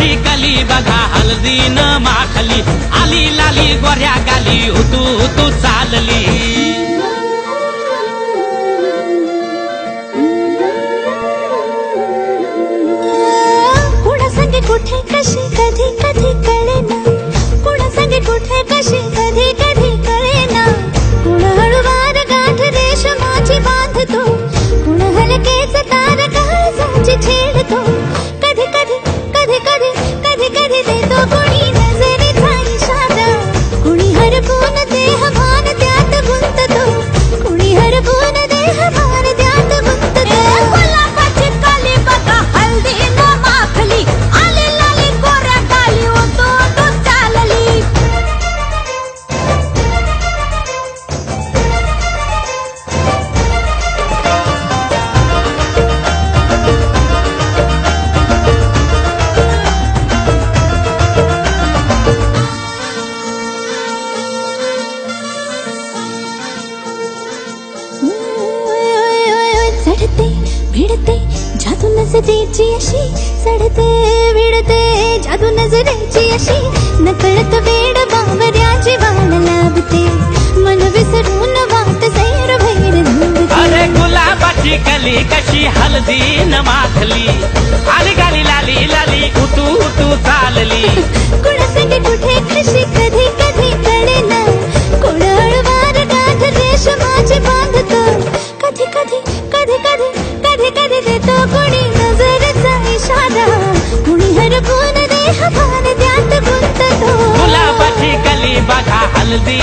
गुलाबाची कली बघा हळदीन माखली, आली लाली गोऱ्या गाली उतू उतू चालली. कुणा संगे कुठे कशी कधी कधी कळेना, कुणा संगे कुठे कशी कधी कधी कळेना. कुण हळूवार गाठ रेशमाची बांधतो, कुण हलकेच तार काळजाची छेडतो. कधी कधी कधी कधी कधी कधी देतो कुणी नजरेचा इशारा, कुणी हरपून देहभान त्यात गुंततो, कुणी हरपून देहभान त्यात गुंततो. गुलाबाची कली बघा हळदीन माखली, आली लाली गोऱ्या गाली उतू उतू चालली. चढते भिडते जादू नजरेची अशी, चढते भिडते जादू नजरेची अशी. नकळत वेड बावऱ्याची वाण लाभते, मन विसरून वाट सैर भैर झुंबते. अरे गुलाबाची कली कशी हळदीन माखली, आली गाली लाली लाली उतू उतू चालली. कुणा संगे कुठे कशी कधी कधी कळेना, कुण हळूवार गाठ रेशमाची बांधतो. कधी कधी कधी कधी कधी कधी देतो कुणी नजरेचा इशारा, कुणी हरपून देहभान त्यात गुंततो. गुलाबाची कली बघा हळदी